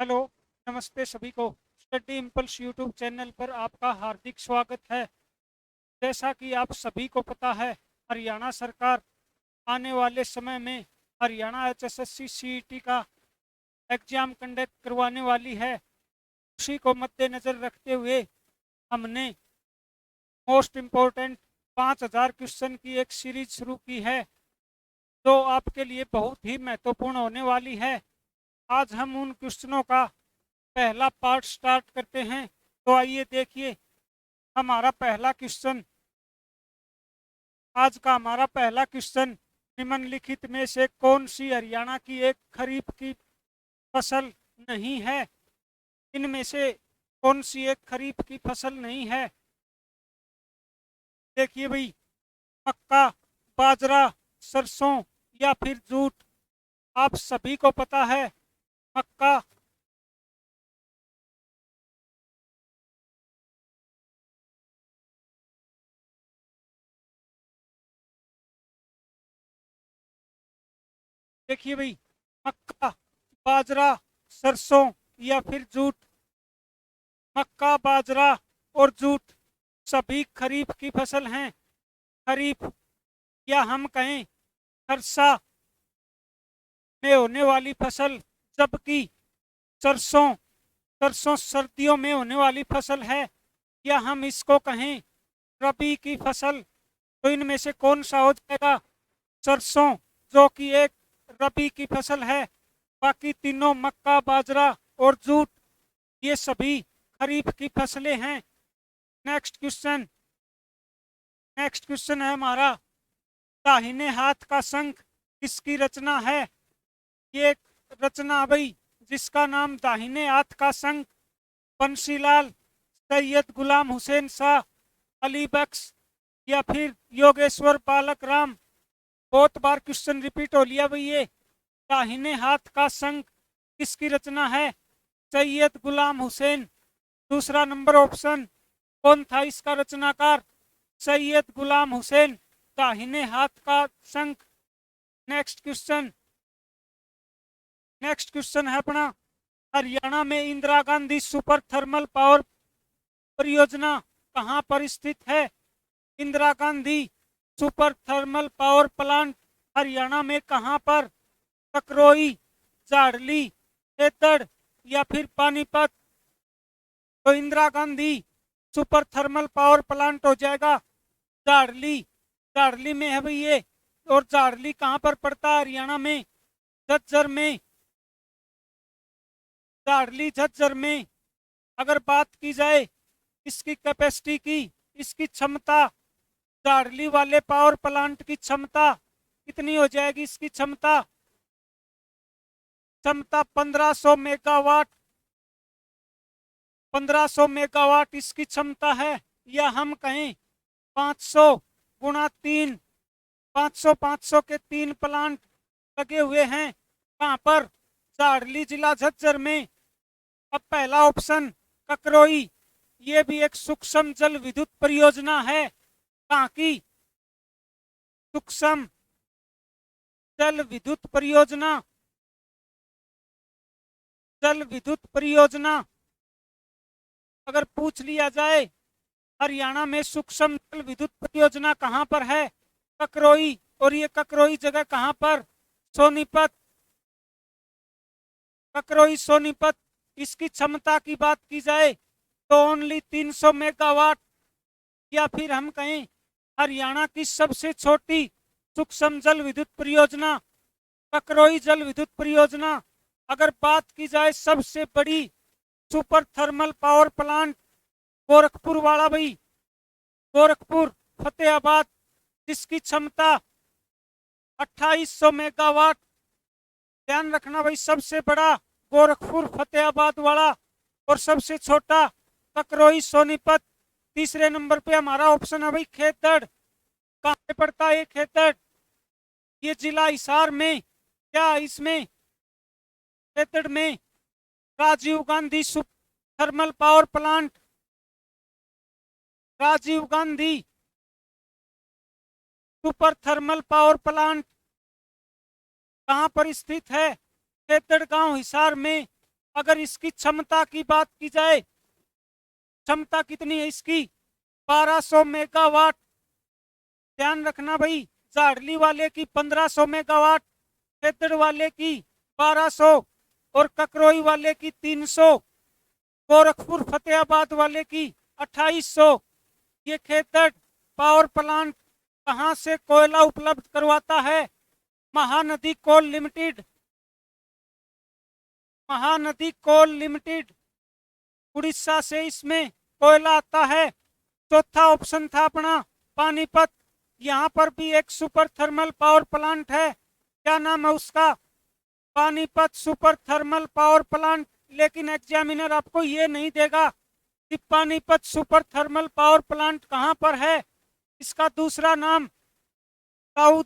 Hello, नमस्ते सभी को। स्टडी इम्पल्स यूट्यूब चैनल पर आपका हार्दिक स्वागत है। जैसा कि आप सभी को पता है, हरियाणा सरकार आने वाले समय में हरियाणा एचएसएससी सीईटी का एग्जाम कंडक्ट करवाने वाली है। उसी को मद्देनज़र रखते हुए हमने मोस्ट इम्पोर्टेंट 5000 क्वेश्चन की एक सीरीज शुरू की है, जो आपके लिए बहुत ही महत्वपूर्ण होने वाली है। आज हम उन क्वेश्चनों का पहला पार्ट स्टार्ट करते हैं। तो आइए देखिए हमारा पहला क्वेश्चन। आज का हमारा पहला क्वेश्चन, निम्नलिखित में से कौन सी हरियाणा की एक खरीफ की फसल नहीं है? इनमें से कौन सी एक खरीफ की फसल नहीं है? देखिए भाई, मक्का, बाजरा, सरसों या फिर जूट। आप सभी को पता है, मक्का। देखिए भाई, मक्का, बाजरा, सरसों या फिर जूट। मक्का, बाजरा और जूट सभी खरीफ की फसल हैं। खरीफ या हम कहें खरसा में होने वाली फसल, जबकि सरसों सरसों सर्दियों में होने वाली फसल है। या हम इसको कहें रबी की फसल। तो इनमें से कौन सा हो जाएगा? सरसों, जो कि एक रबी की फसल है। बाकी तीनों मक्का, बाजरा और जूट ये सभी खरीफ की फसलें हैं। Next question. नेक्स्ट क्वेश्चन है हमारा, दाहिने हाथ का शंख किसकी रचना है? ये एक रचना भाई, जिसका नाम दाहिने हाथ का शंख बंसीलाल, सैयद गुलाम हुसैन शाह, अली बख्श या फिर योगेश्वर बालक राम। बहुत बार क्वेश्चन रिपीट हो लिया भाई ये। दाहिने हाथ का शंख किसकी रचना है? सैयद गुलाम हुसैन। दूसरा नंबर ऑप्शन, कौन था इसका रचनाकार? सैयद गुलाम हुसैन, दाहिने हाथ का शंख। Next question. नेक्स्ट क्वेश्चन है अपना, हरियाणा में Indira Gandhi super thermal power परियोजना कहां पर स्थित है? Indira Gandhi super thermal power plant Haryana में कहां पर? ककरोई, जाड़ली, खेतड़ या फिर पानीपत। तो Indira Gandhi super thermal power plant हो जाएगा जाड़ली। जाड़ली में है भाई ये। और जाड़ली कहां पर पड़ता है? हरियाणा में, झज्जर में। जाड़ली झज्जर में। अगर बात की जाए इसकी कैपेसिटी की, इसकी क्षमता, जाड़ली वाले पावर प्लांट की क्षमता कितनी हो जाएगी? इसकी क्षमता क्षमता 1500 मेगावाट। 1500 मेगावाट इसकी क्षमता है। या हम कहें 500 गुणा 3, 500 500 के 3 प्लांट लगे हुए हैं। कहां पर? जाड़ली जिला झज्जर में। अब पहला ऑप्शन ककरोई, ये भी एक सूक्ष्म जल विद्युत परियोजना है। कहां की? सूक्ष्म जल विद्युत परियोजना। जल विद्युत परियोजना अगर पूछ लिया जाए, हरियाणा में सूक्ष्म जल विद्युत परियोजना कहां पर है? ककरोई। और ये ककरोई जगह कहां पर? सोनीपत। ककरोई, सोनीपत। इसकी क्षमता की बात की जाए तो ओनली 300 मेगावाट। या फिर हम कहें हरियाणा की सबसे छोटी सूक्ष्म जल विद्युत परियोजना ककरोई जल विद्युत परियोजना। अगर बात की जाए सबसे बड़ी super thermal power plant, Gorakhpur वाला भाई, गोरखपुर, फतेहाबाद, जिसकी क्षमता 2800 मेगावाट। ध्यान रखना भाई, सबसे बड़ा गोरखपुर फतेहाबाद वाला और सबसे छोटा ककरोई सोनीपत। तीसरे नंबर पे हमारा ऑप्शन है भाई खेतड़। कहां पे पड़ता है ये खेतड़? ये जिला हिसार में। क्या इसमें खेतड़ में Rajiv Gandhi thermal power plant, Rajiv Gandhi super thermal power plant कहां पर स्थित है? खेतड़ गांव हिसार में। अगर इसकी क्षमता की बात की जाए, क्षमता कितनी है इसकी? 1200 मेगावाट। ध्यान रखना भाई, जाड़ली वाले की 1500 मेगावाट, खेतड़ वाले की 1200 और ककरोई वाले की 300, गोरखपुर फतेहाबाद वाले की 2800। ये खेतड़ पावर प्लांट कहां से कोयला उपलब्ध करवाता है? महानदी कोल लिमिटेड। महानदी कोल लिमिटेड, उड़ीसा से इसमें कोयला आता है। चौथा ऑप्शन था अपना पानीपत। यहां पर भी एक सुपर थर्मल पावर प्लांट है। क्या नाम है उसका? Panipat super thermal power plant. लेकिन एग्जामिनर आपको ये नहीं देगा कि Panipat super thermal power plant कहां पर है। इसका दूसरा नाम काऊ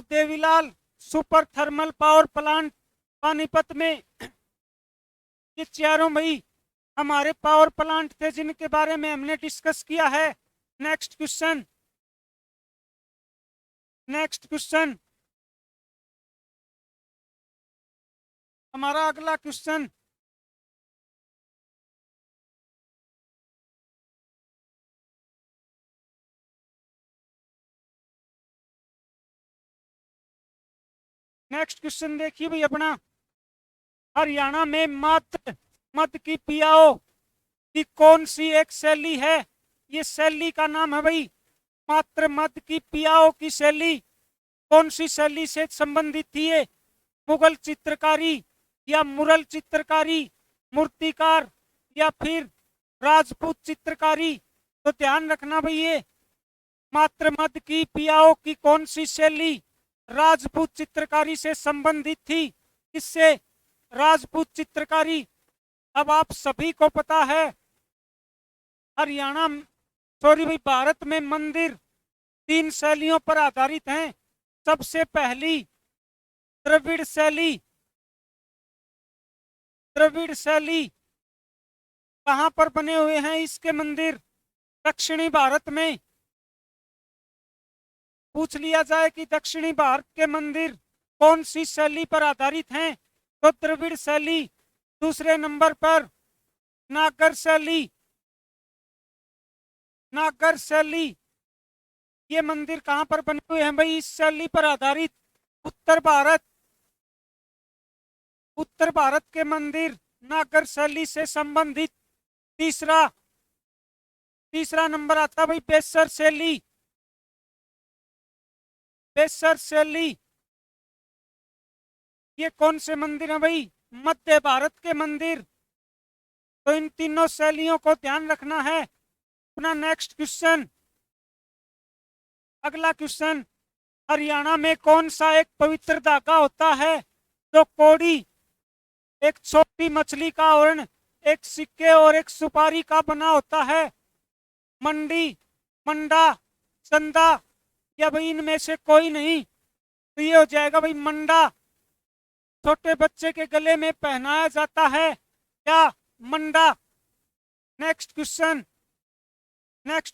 Devilal super thermal power plant Panipat में। ये चारों भाई हमारे पावर प्लांट थे जिनके बारे में हमने डिस्कस किया है। नेक्स्ट क्वेश्चन, हमारा अगला क्वेश्चन, नेक्स्ट क्वेश्चन देखिए भाई अपना। हरियाणा में मात्र मद की पियाओ की कौन सी एक शैली है? ये शैली का नाम है भाई मात्र मद की पियाओ की शैली। कौन सी शैली से संबंधित थी ये? मुगल चित्रकारी या मुरल चित्रकारी, मूर्तिकार या फिर राजपूत चित्रकारी? तो ध्यान रखना भाई, ये मात्र मद की पियाओ की कौन सी शैली राजपूत चित्रकारी से संबंधित थी? किससे? राजपूत चित्रकारी। अब आप सभी को पता है हरियाणा, सॉरी भाई, भारत में मंदिर 3 शैलियों पर आधारित हैं। सबसे पहली द्रविड़ शैली कहां पर बने हुए हैं इसके मंदिर? दक्षिणी भारत में। पूछ लिया जाए कि दक्षिणी भारत के मंदिर कौन सी शैली पर आधारित हैं, तो द्रविड़ शैली। दूसरे नंबर पर नागर शैली। ये मंदिर कहां पर बने हुए हैं भाई इस शैली पर आधारित? उत्तर भारत के मंदिर नागर शैली से संबंधित। तीसरा नंबर आता भाई बेसर शैली। ये कौन से मंदिर है भाई? मध्य भारत के मंदिर। तो इन तीनों शैलियों को ध्यान रखना है। अपना नेक्स्ट क्वेश्चन, अगला क्वेश्चन, हरियाणा में कौन सा एक पवित्र धागा होता है जो कोड़ी, एक छोटी मछली का आवरण, एक सिक्के और एक सुपारी का बना होता है? मंडा, संदा या भाई इनमें से कोई नहीं? तो ये हो जाएगा भाई मंडा। छोटे बच्चे के गले में पहनाया जाता है क्या? मंडा। नेक्स्ट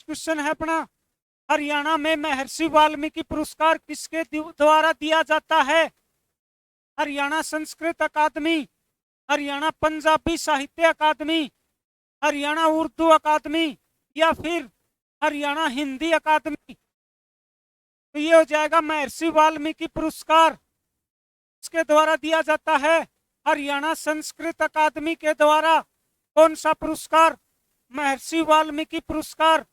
क्वेश्चन है अपना, हरियाणा में महर्षि वाल्मीकि पुरस्कार किसके द्वारा दिया जाता है? हरियाणा संस्कृत अकादमी, हरियाणा पंजाबी साहित्य अकादमी, हरियाणा उर्दू अकादमी या फिर हरियाणा हिंदी अकादमी? तो ये हो जाएगा महर्षि वाल्मीकि पुरस्कार इसके द्वारा दिया जाता है हरियाणा संस्कृत अकादमी के द्वारा। कौन सा पुरस्कार? महर्षि वाल्मीकि पुरस्कार।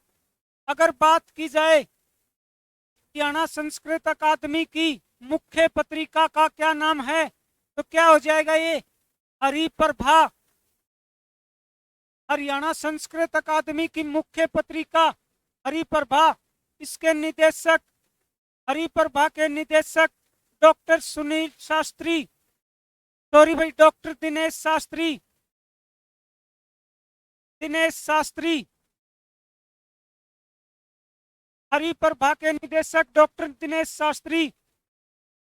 अगर बात की जाए हरियाणा संस्कृत अकादमी की मुख्य पत्रिका का क्या नाम है, तो क्या हो जाएगा ये? हरिप्रभा। हरियाणा संस्कृत अकादमी की मुख्य पत्रिका हरिप्रभा। इसके निदेशक, हरिप्रभा के निदेशक डॉक्टर सुनील शास्त्री, सॉरी भाई डॉक्टर दिनेश शास्त्री। हरिप्रभा के निदेशक डॉक्टर दिनेश शास्त्री।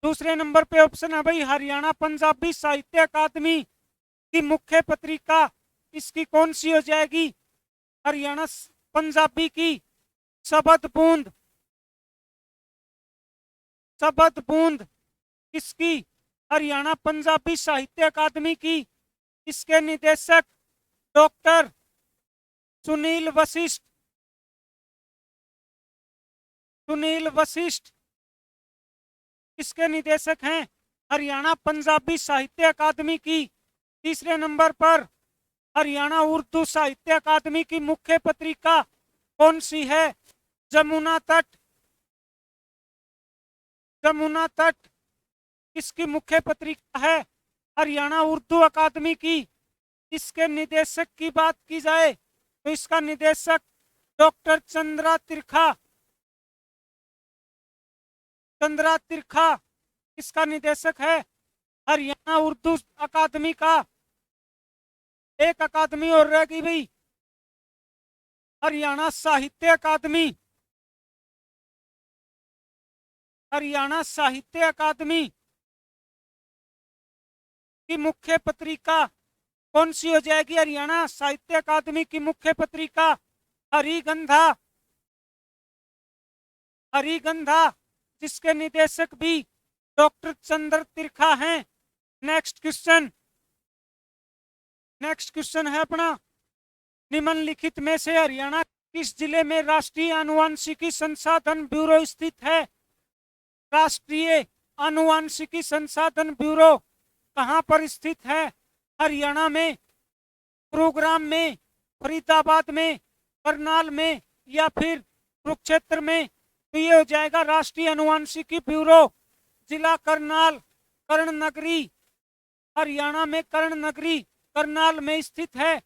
दूसरे नंबर पे ऑप्शन है भाई हरियाणा पंजाबी साहित्य अकादमी की मुख्य पत्रिका, इसकी कौन सी हो जाएगी? हरियाणा पंजाबी की शबद बूंद। किसकी? हरियाणा पंजाबी साहित्य अकादमी की। इसके निदेशक डॉक्टर सुनील वशिष्ठ। सुनील वशिष्ठ इसके निदेशक हैं हरियाणा पंजाबी साहित्य अकादमी की। तीसरे नंबर पर हरियाणा उर्दू साहित्य अकादमी की मुख्य पत्रिका कौन सी है? जमुना तट। जमुना तट इसकी मुख्य पत्रिका है हरियाणा उर्दू अकादमी की। इसके निदेशक की बात की जाए तो इसका निदेशक डॉक्टर चंद्रा तिरखा। चंद्रा तिरखा इसका निदेशक है हरियाणा उर्दू अकादमी का। एक अकादमी और रह गई भाई, हरियाणा साहित्य अकादमी। हरियाणा साहित्य अकादमी की मुख्य पत्रिका कौन सी हो जाएगी? हरियाणा साहित्य अकादमी की मुख्य पत्रिका हरिगंधा। हरिगंधा जिसके निदेशक भी डॉक्टर चंद्र तिरखा हैं। Next question. नेक्स्ट क्वेश्चन है अपना, निम्नलिखित में से हरियाणा किस जिले में राष्ट्रीय आनुवंशिकी संसाधन ब्यूरो स्थित है? राष्ट्रीय आनुवंशिकी संसाधन ब्यूरो कहां पर स्थित है? हरियाणा में, गुरुग्राम में, फरीदाबाद में, करनाल में या फिर कुरुक्षेत्र में? तो ये हो जाएगा राष्ट्रीय आनुवंशिकी ब्यूरो जिला करनाल, कर्ण नगरी। हरियाणा में कर्ण नगरी करनाल में स्थित है।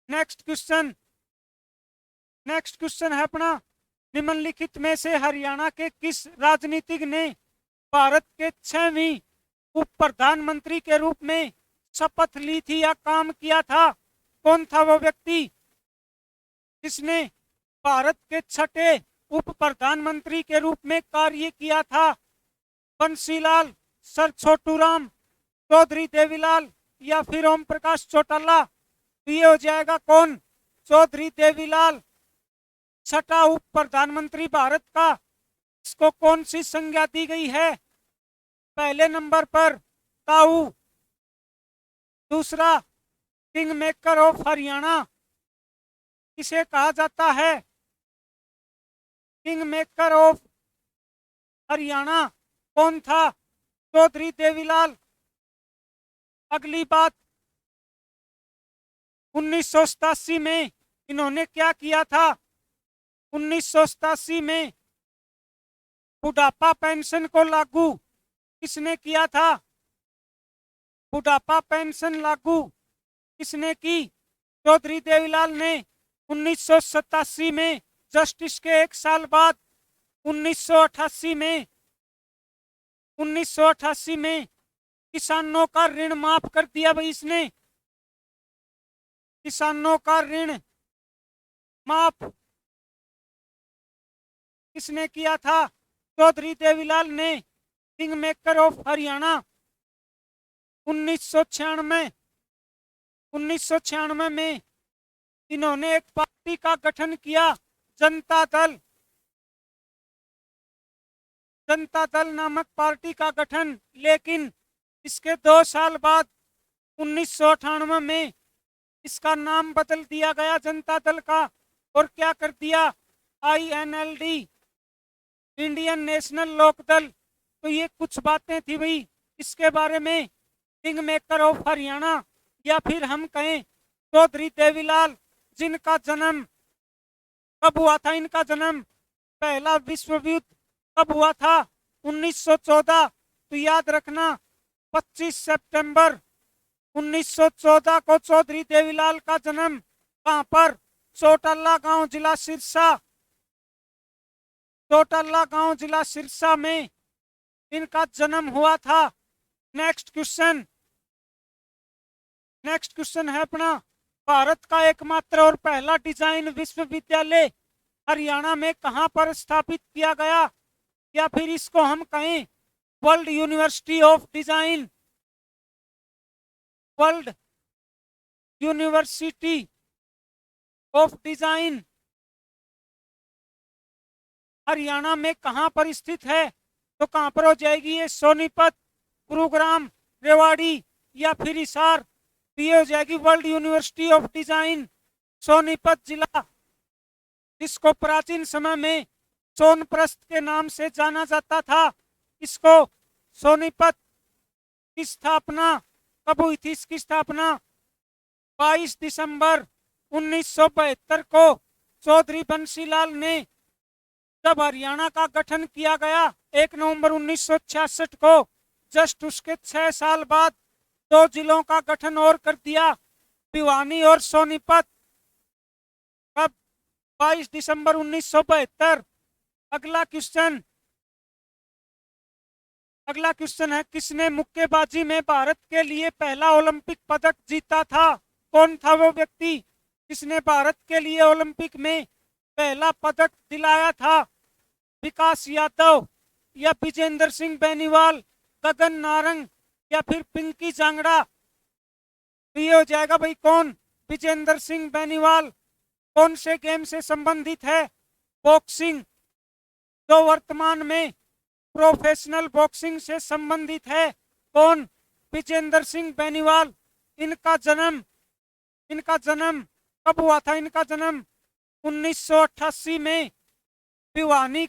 Next question. नेक्स्ट क्वेश्चन है अपना, निम्नलिखित में से हरियाणा के किस राजनीतिक ने भारत के 6वीं उप प्रधानमंत्री के रूप में शपथ ली थी या काम किया था? कौन था वो व्यक्ति जिसने भारत के 6ठे उप प्रधानमंत्री के रूप में कार्य किया था? बंसीलाल, सर छोटूराम, चौधरी देवीलाल या फिर ओम प्रकाश चौटाला? तो ये हो जाएगा कौन? चौधरी देवीलाल। 6ठा उप प्रधानमंत्री भारत का। इसको कौन सी संज्ञा दी गई है? पहले नंबर पर ताऊ, दूसरा किंग मेकर ऑफ हरियाणा किसे कहा जाता है? किंग मेकर ऑफ हरियाणा कौन था? चौधरी देवीलाल। अगली बात, 1987 में इन्होंने क्या किया था? 1987 में बुढ़ापा पेंशन को लागू किसने किया था? बुढ़ापा पेंशन लागू किसने की? चौधरी देवीलाल ने। 1987 में, जस्टिस के एक साल बाद 1988 में 1988 में किसानों का ऋण माफ कर दिया भाई इसने। किसानों का ऋण माफ किसने किया था? चौधरी देवीलाल ने। किंग मेकर ऑफ हरियाणा 1996 में इन्होंने एक पार्टी का गठन किया, जनता दल। जनता दल नामक पार्टी का गठन। लेकिन इसके 2 साल बाद 1998 में इसका नाम बदल दिया गया जनता दल का, और क्या कर दिया? INLD, Indian national Lokdal. तो ये कुछ बातें थी भाई इसके बारे में। किंग मेकर ऑफ हरियाणा या फिर हम कहें चौधरी देवीलाल, जिनका जन्म कब हुआ था? इनका जन्म पहला विश्व युद्ध कब हुआ था? 1914। तो याद रखना 25 सितंबर 1914 को चौधरी देवीलाल का जन्म कहां पर? चौटाला गांव, जिला सिरसा। चौटाला गांव, जिला सिरसा में इनका जन्म हुआ था। Next question. नेक्स्ट क्वेश्चन है अपना, भारत का एकमात्र और पहला डिजाइन विश्वविद्यालय हरियाणा में कहां पर स्थापित किया गया? या फिर इसको हम कहें world university of design. World university of design Haryana में कहां पर स्थित है? तो कहां पर हो जाएगी ये? सोनीपत। गुरुग्राम, रेवाड़ी या फिर हिसार। ये हो जाएगी world university of design Sonipat जिला, जिसको प्राचीन समय में सोनप्रस्थ के नाम से जाना जाता था। इसको सोनीपत की स्थापना कब हुई थी? इसकी स्थापना 22 दिसंबर 1972 को चौधरी बंसीलाल ने, जब हरियाणा का गठन किया गया 1 नवंबर 1966 को, जस्ट उसके 6 साल बाद 2 जिलों का गठन और कर दिया, भिवानी और सोनीपत। कब? 22 दिसंबर 1972। अगला क्वेश्चन है, किसने मुक्केबाजी में भारत के लिए पहला ओलंपिक पदक जीता था? कौन था वो व्यक्ति जिसने भारत के लिए ओलंपिक में पहला पदक दिलाया था? विकास यादव या विजेंद्र सिंह बेनीवाल, गगन नारंग या फिर पिंकी जांगड़ा? तो ये हो जाएगा भाई कौन? विजेंद्र सिंह बेनीवाल। कौन से गेम से संबंधित है? बॉक्सिंग, जो वर्तमान में प्रोफेशनल बॉक्सिंग से संबंधित है। कौन? विजेंद्र सिंह बेनीवाल। इनका जन्म कब हुआ था? इनका जन्म 1988 में भिवानी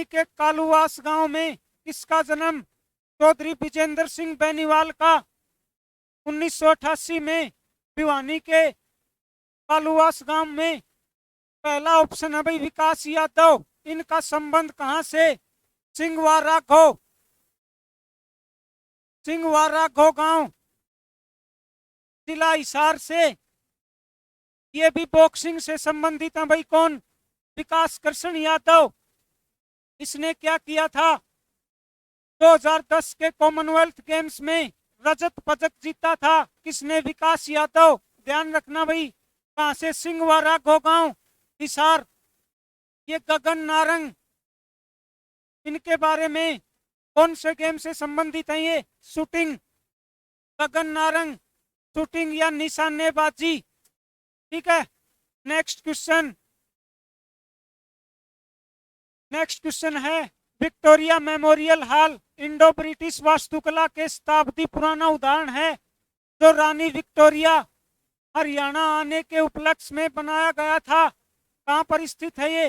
के कालुवास गांव में। किसका जन्म? चौधरी विजेंद्र सिंह बेनीवाल का 1988 में भिवानी के कालुवास गांव में। पहला ऑप्शन है भाई विकास यादव। इनका संबंध कहां से? सिंहवारा गांव, जिला हिसार से। ये भी बॉक्सिंग से संबंधित है भाई। कौन? विकास कृष्ण यादव। इसने क्या किया था? 2010 के कॉमनवेल्थ गेम्स में रजत पदक जीता था। किसने? विकास यादव। ध्यान रखना भाई, कहां से? सिंहवारा गांव, हिसार। ये गगन नारंग, इनके बारे में कौन से गेम से संबंधित है? ये शूटिंग। गगन नारंग शूटिंग या निशानेबाजी। ठीक है। नेक्स्ट क्वेश्चन है, Victoria memorial hall Indo British वास्तुकला के शताब्दी पुराना उदाहरण है, जो रानी विक्टोरिया हरियाणा आने के उपलक्ष्य में बनाया गया था। कहां पर स्थित है ये?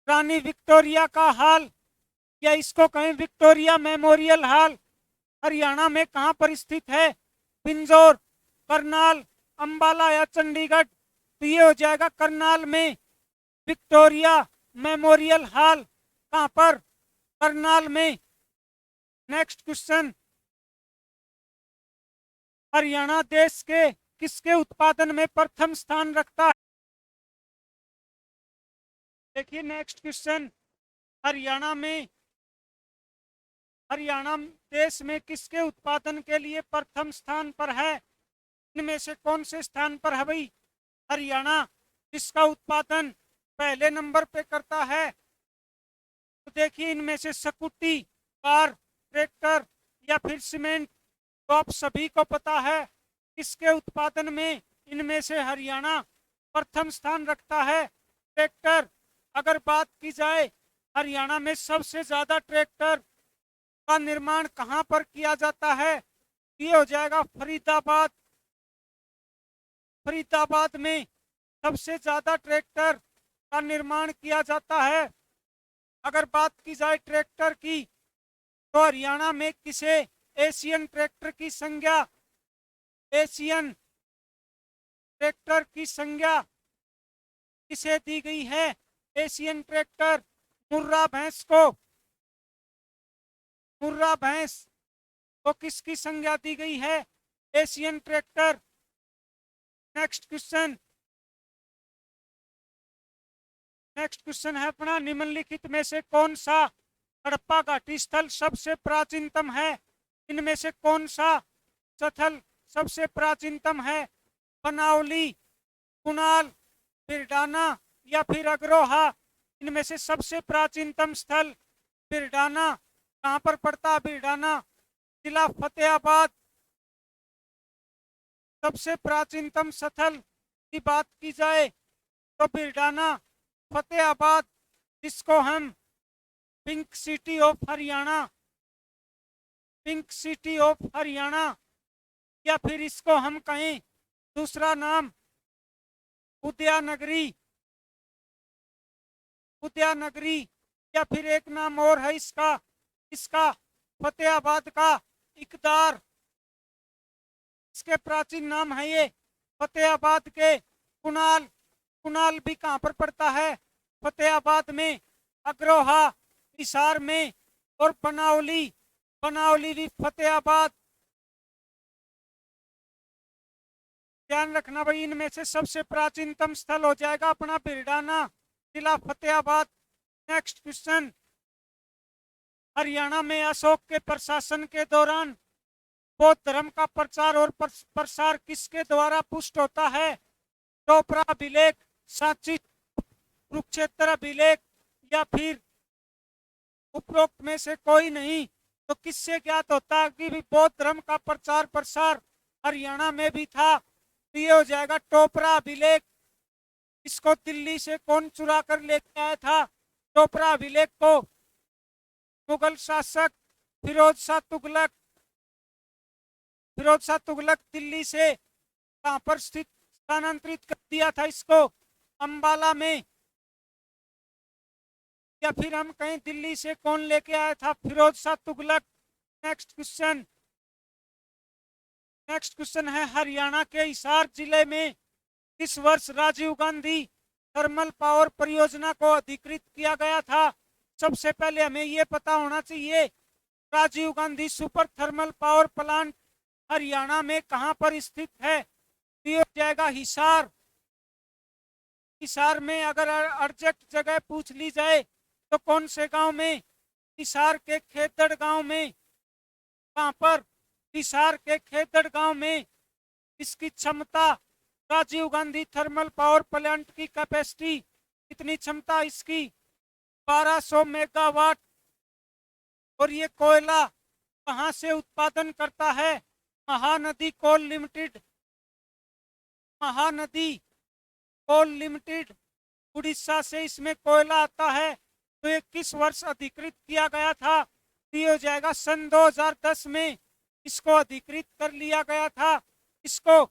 रानी विक्टोरिया का हॉल, या इसको कहें विक्टोरिया मेमोरियल हॉल, हरियाणा में कहां पर स्थित है? पिंजौर, करनाल, अंबाला या चंडीगढ़? तो ये हो जाएगा करनाल में विक्टोरिया मेमोरियल हॉल। कहां पर? करनाल में। नेक्स्ट क्वेश्चन, हरियाणा देश के किसके उत्पादन में प्रथम स्थान रखता है? देखिए नेक्स्ट क्वेश्चन, हरियाणा देश में किसके उत्पादन के लिए प्रथम स्थान पर है? इनमें से कौन से स्थान पर है भाई? हरियाणा जिसका उत्पादन पहले नंबर पे करता है। तो देखिए इनमें से स्कूटी, कार, ट्रैक्टर या फिर सीमेंट, तो आप सभी को पता है किसके उत्पादन में इनमें से हरियाणा प्रथम स्थान रखता है? ट्रैक्टर। अगर बात की जाए हरियाणा में सबसे ज्यादा ट्रैक्टर का निर्माण कहां पर किया जाता है? ये हो जाएगा फरीदाबाद में सबसे ज्यादा ट्रैक्टर का निर्माण किया जाता है। अगर बात की जाए ट्रैक्टर की, तो हरियाणा में किसे एशियन ट्रैक्टर की संज्ञा किसे दी गई है? एशियन ट्रैक्टर मुर्रा भैंस को किसकी संज्ञा दी गई है? Asian tractor. नेक्स्ट क्वेश्चन है अपना, निम्नलिखित में से कौन सा हड़प्पा घाटी स्थल सबसे प्राचीनतम है? इनमें से कौन सा स्थल सबसे प्राचीनतम है? बनावली, कुणाल, बिरडाना या फिर अग्रोहा? इनमें से सबसे प्राचीनतम स्थल बिरडाना। कहां पर पड़ता है बिरडाना? जिला फतेहाबाद। सबसे प्राचीनतम स्थल की बात की जाए तो बिरडाना, फतेहाबाद, जिसको हम pink city of Haryana, pink city of Haryana, या फिर इसको हम कहें दूसरा नाम उद्यानगरी, उद्यानगरी, या फिर एक नाम और है इसका, इसका फतेहाबाद का इकदार। इसके प्राचीन नाम है ये फतेहाबाद के कुणाल। कुणाल भी कहां पर पड़ता है? फतेहाबाद में, अग्रोहा हिसार में, और बनावली, बनावली भी फतेहाबाद। ध्यान रखना भाई, इनमें से सबसे प्राचीनतम स्थल हो जाएगा अपना बिरडाना, जिला फतेहाबाद। नेक्स्ट क्वेश्चन, हरियाणा में अशोक के प्रशासन के दौरान बौद्ध धर्म का प्रचार और प्रसार किसके द्वारा पुष्ट होता है? चोपड़ा अभिलेख, सांची कुरुक्षेत्र अभिलेख, या फिर उपरोक्त में से कोई नहीं। तो किससे ज्ञात होता है कि बौद्ध धर्म का प्रचार प्रसार हरियाणा में भी था? तो ये हो जाएगा चोपड़ा अभिलेख। इसको दिल्ली से कौन चुरा कर लेके आया था? चोपड़ा अभिलेख को मुगल शासक फिरोज शाह तुगलक, फिरोज शाह तुगलक दिल्ली से कहां पर स्थित स्थानांतरित कर दिया था इसको? अंबाला में। या फिर हम कहीं दिल्ली से कौन लेके आया था? Firoz Shah Tughlaq. Next question, next question है हरियाणा के हिसार जिले में किस वर्ष राजीव गांधी थर्मल पावर परियोजना को अधिकृत किया गया था? सबसे पहले हमें यह पता होना चाहिए Rajiv Gandhi super thermal power plant Haryana में कहां पर स्थित है? ये हो जाएगा हिसार। हिसार में अगर एग्जैक्ट जगह पूछ ली जाए तो कौन से गांव में? हिसार के खेतड़ गांव में। कहां पर? हिसार के खेतड़ गांव में। इसकी क्षमता, Rajiv Gandhi thermal power plant की कैपेसिटी, कितनी क्षमता इसकी? 1200 मेगावाट। और ये कोयला कहां से उत्पादन करता है? महानदी कोल लिमिटेड, महानदी कोल लिमिटेड उड़ीसा से इसमें कोयला आता है। तो ये किस वर्ष अधिकृत किया गया था? तो ये हो जाएगा सन 2010 में इसको अधिकृत कर लिया गया था। इसको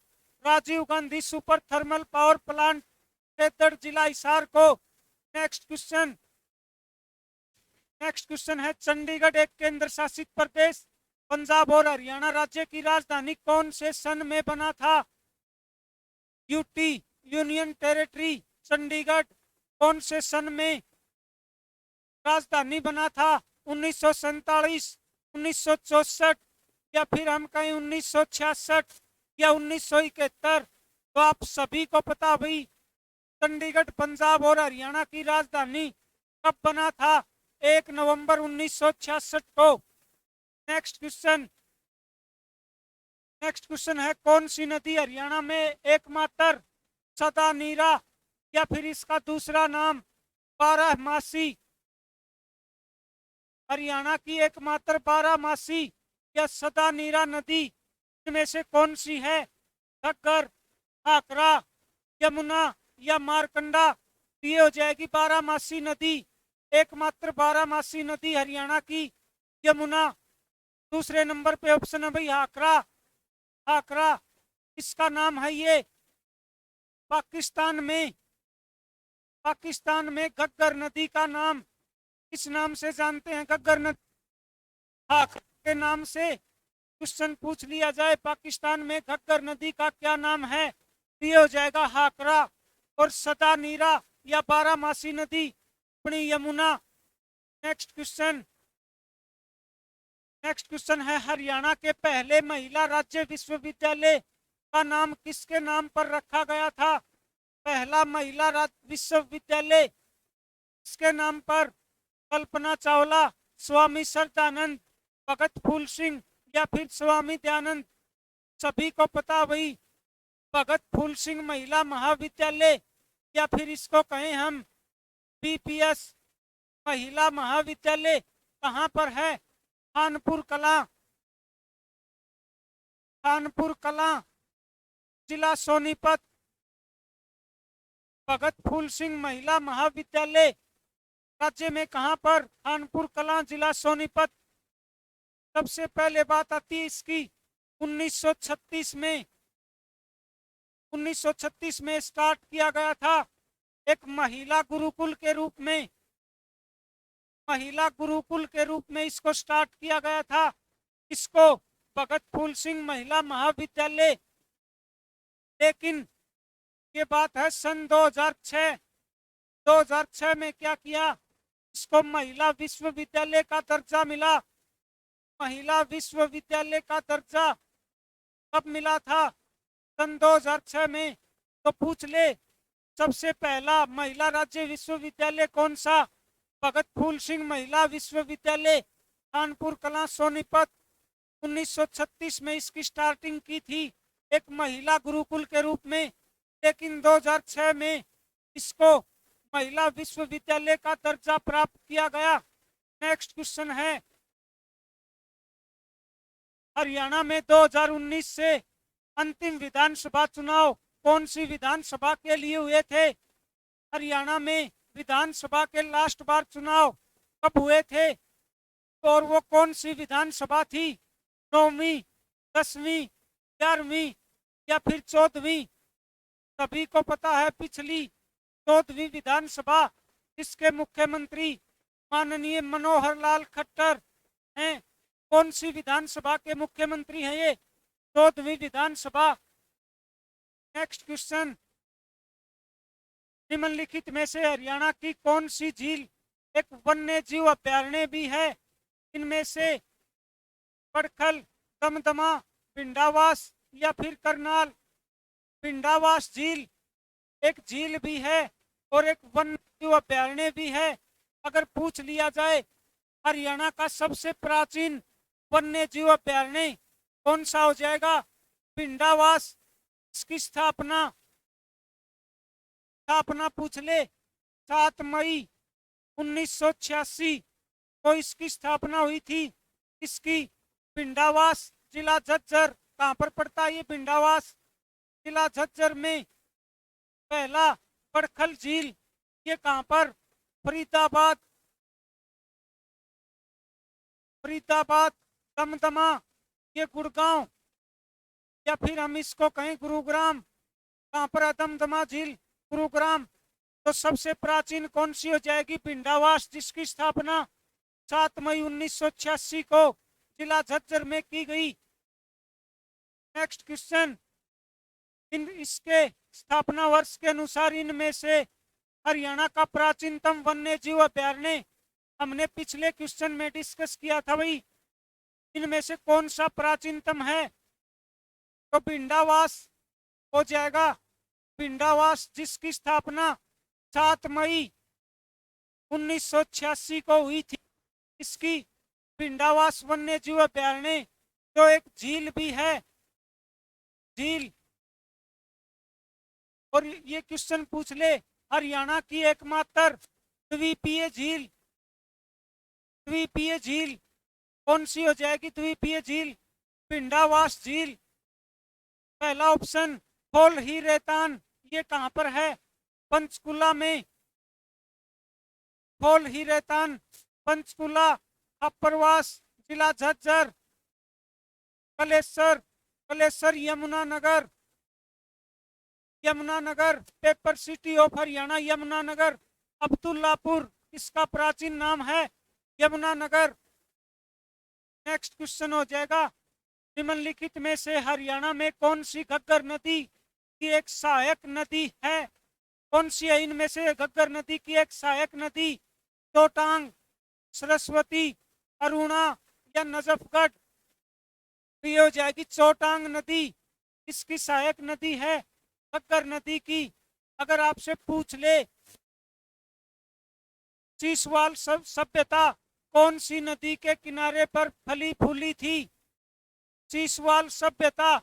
Rajiv Gandhi super thermal power plant Khedar जिला हिसार को। नेक्स्ट क्वेश्चन, नेक्स्ट क्वेश्चन है चंडीगढ़ एक केंद्र शासित प्रदेश पंजाब और हरियाणा राज्य की राजधानी कौन से सन में बना था? यूटी, यूनियन टेरिटरी चंडीगढ़ कौन से सन में राजधानी बना था? 1947, 1964, या फिर हम कहें 1966 या 1971। तो आप सभी को पता भाई चंडीगढ़ पंजाब और हरियाणा की राजधानी कब बना था? 1 नवंबर 1966 को। नेक्स्ट क्वेश्चन, नेक्स्ट क्वेश्चन है कौन सी नदी हरियाणा में एकमात्र सदा नीरा, या फिर इसका दूसरा नाम बारहमासी? हरियाणा की एकमात्र बारहमासी या सदा नीरा नदी इनमें से कौन सी है? घग्गर, हाकरा, यमुना या मारकंडा? ये हो जाएगी बारहमासी नदी। एकमात्र बारहमासी नदी हरियाणा की यमुना। दूसरे नंबर पे ऑप्शन है भाई हाकरा, हाकरा। इसका नाम है ये पाकिस्तान में, पाकिस्तान में घग्गर नदी का नाम किस नाम से जानते हैं? घग्गर नदी हाकरा के नाम से क्वेश्चन पूछ लिया जाए पाकिस्तान में घग्गर नदी का क्या नाम है? ये हो जाएगा हाकरा। और सदा नीरा या बारहमासी नदी अपनी Yamuna. Next question, next question है हरियाणा के पहले महिला राज्य विश्वविद्यालय का नाम किसके नाम पर रखा गया था? पहला महिला विश्वविद्यालय किसके नाम पर? कल्पना चावला, स्वामी श्रद्धानंद, भगत फूल सिंह या फिर स्वामी दयानंद? सभी को पता भाई भगत फूल सिंह महिला महाविद्यालय, या फिर इसको कहें हम बीपीएस महिला महाविद्यालय। कहां पर है? खानपुर कलां, खानपुर कलां जिला सोनीपत। भगत फूल सिंह महिला महाविद्यालय राज्य में कहां पर? खानपुर कलां, जिला सोनीपत। सबसे पहले बात आती है इसकी 1936 में। 1936 में स्टार्ट किया गया था एक महिला गुरुकुल के रूप में। महिला गुरुकुल के रूप में इसको स्टार्ट किया गया था। इसको भगत फूल सिंह महिला महाविद्यालय। लेकिन ये बात है सन 2006। 2006 में क्या किया? इसको महिला विश्वविद्यालय का दर्जा मिला। महिला विश्वविद्यालय का दर्जा कब मिला था? सन 2006 में। तो पूछ ले, सबसे पहला महिला राज्य विश्वविद्यालय कौन सा? भगत फूल सिंह महिला विश्वविद्यालय, कानपुर कलां, सोनीपत। 1936 में इसकी स्टार्टिंग की थी एक महिला गुरुकुल के रूप में। लेकिन 2006 में इसको महिला विश्वविद्यालय का दर्जा प्राप्त किया गया। नेक्स्ट क्वेश्चन है, हरियाणा में 2019 से अंतिम विधानसभा चुनाव कौन सी विधानसभा के लिए हुए थे? हरियाणा में विधानसभा के लास्ट बार चुनाव कब हुए थे? और वो कौन सी विधानसभा थी? 9वीं, 10वीं, 11वीं या फिर 14वीं? सभी को पता है पिछली 14वीं विधानसभा, जिसके मुख्यमंत्री माननीय मनोहर लाल खट्टर हैं। कौन सी विधानसभा के मुख्यमंत्री हैं ये? 14वीं विधानसभा। नेक्स्ट क्वेश्चन, निम्नलिखित में से हरियाणा की कौन सी झील एक वन्य जीव अभयारण्य भी है? इनमें से पड़खल, दमदमा, पिंडावास या फिर करनाल? पिंडावास झील एक झील भी है और एक वन्य जीव अभयारण्य भी है। अगर पूछ लिया जाए हरियाणा का सबसे प्राचीन वन्य जीव अभयारण्य कौन सा हो जाएगा? पिंडावास। इसकी स्थापना पूछ ले, 7 मई 1986 को इसकी स्थापना हुई थी। इसकी पिंडावास, जिला झज्जर। कहां पर पड़ता है ये पिंडावास? जिला झज्जर में। पहला पड़खल झील, ये कहां पर? फरीदाबाद। फरीदाबाद। दमदमा, ये गुड़गांव या फिर हम इसको कहें गुरुग्राम। कहां पर है दमदमा झील? गुरुग्राम। तो सबसे प्राचीन कौन सी हो जाएगी? पिंडावास, जिसकी स्थापना 7 मई 1986 को जिला झज्जर में की गई। नेक्स्ट क्वेश्चन, इसके स्थापना वर्ष के अनुसार इनमें से हरियाणा का प्राचीनतम वन्य जीव अभयारण्य हमने पिछले क्वेश्चन में डिस्कस किया था भाई। इनमें से कौन सा प्राचीनतम है? तो पिंडावास हो जाएगा। पिंडावास, जिसकी स्थापना 7 मई 1986 को हुई थी। इसकी पिंडावास वन्य जीव अभयारण्य जो एक झील भी है, झील। और ये क्वेश्चन पूछ ले, हरियाणा की एकमात्र द्वीपीय झील, द्वीपीय झील कौन सी हो जाएगी? द्वीपीय झील पिंडावास झील। पहला ऑप्शन खोल ही रेतान, ये कहां पर है? पंचकुला में। खोल ही रेतान, पंचकुला। अप्रवास, जिला Jhajjar. Kalesar, Kalesar Yamunanagar, Yamunanagar. Paper city of Haryana Yamunanagar. Abdullapur, इसका प्राचीन नाम है यमुनानगर। नेक्स्ट क्वेश्चन हो जाएगा, निम्नलिखित में से हरियाणा में कौन सी घग्गर नदी की एक सहायक नदी है? कौन सी है इनमें से घग्गर नदी की एक सहायक नदी? चोटांग, सरस्वती, अरुणा या नजफगढ़? ये हो जाएगी चोटांग नदी, इसकी सहायक नदी है घग्गर नदी की। अगर आपसे पूछ ले सीसवाल सभ्यता कौन सी नदी के किनारे पर फली फूली थी? सीसवाल सभ्यता,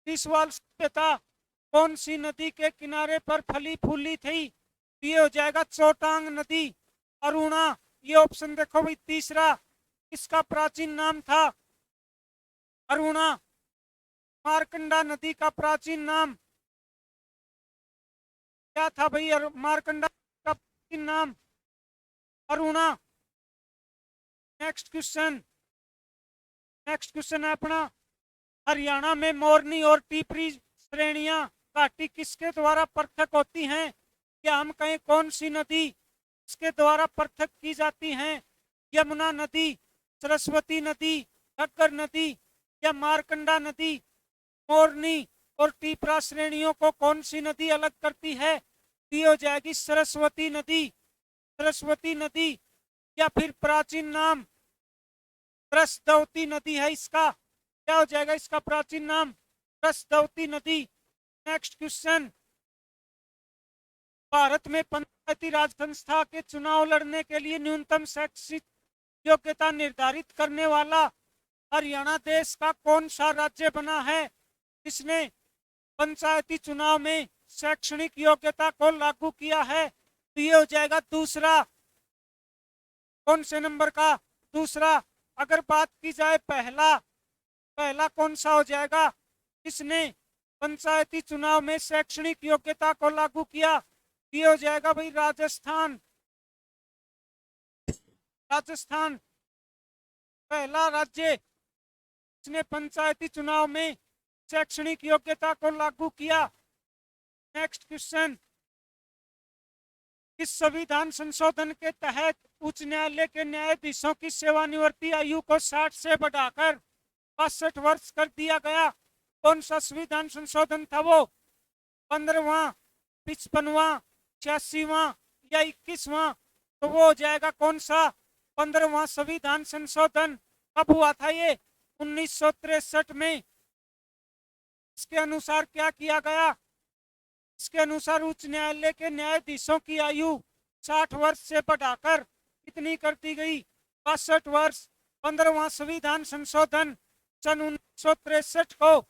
सीसवाल सभ्यता कौन सी नदी के किनारे पर फली फूली थी? ये हो जाएगा चोटांग नदी। अरुणा, ये ऑप्शन देखो भाई तीसरा, इसका प्राचीन नाम था अरुणा। मारकंडा नदी का प्राचीन नाम क्या था भाई मार्कंडा का प्राचीन नाम? अरुणा। नेक्स्ट क्वेश्चन है अपना, हरियाणा में मोरनी और टीपरी श्रेणियां घाटी किसके द्वारा पृथक होती हैं? क्या हम कहें कौन सी नदी इसके द्वारा पृथक की जाती हैं? यमुना नदी, सरस्वती नदी, घग्गर नदी या मार्कंडा नदी? मोरनी और टीपरा श्रेणियों को कौन सी नदी अलग करती है? ये हो जाएगी सरस्वती नदी। सरस्वती नदी या फिर प्राचीन नाम प्रसदवती नदी है इसका। क्या हो जाएगा इसका प्राचीन नाम? प्रसदवती नदी। नेक्स्ट क्वेश्चन, भारत में पंचायती राज संस्था के चुनाव लड़ने के लिए न्यूनतम शैक्षिक योग्यता निर्धारित करने वाला हरियाणा देश का कौन सा राज्य बना है? इसने पंचायती चुनाव में शैक्षणिक योग्यता को लागू किया है। तो ये हो जाएगा दूसरा। कौन से नंबर का? दूसरा। अगर बात की जाए पहला कौन सा हो जाएगा? इसने पंचायती चुनाव में शैक्षणिक योग्यता को लागू किया। ये हो जाएगा भाई राजस्थान। राजस्थान पहला राज्य इसने पंचायती चुनाव में शैक्षणिक योग्यता को लागू किया। नेक्स्ट क्वेश्चन, इस संविधान संशोधन के तहत उच्च न्यायालय के न्यायाधीशों की सेवानिवृत्ति आयु को 60 से बढ़ाकर 62 वर्ष कर दिया गया। कौन सा संविधान संशोधन था वो? 15वां, 55वां, 86वां या 21वां? तो वो हो जाएगा कौन सा? 15वां संविधान संशोधन। कब हुआ था ये? 1963 में। इसके अनुसार क्या किया गया? इसके अनुसार उच्च न्यायालय के न्यायाधीशों की आयु 60 वर्ष से बढ़ाकर कितनी कर दी गई? 62 वर्ष। 15वां संविधान संशोधन सन 1963 को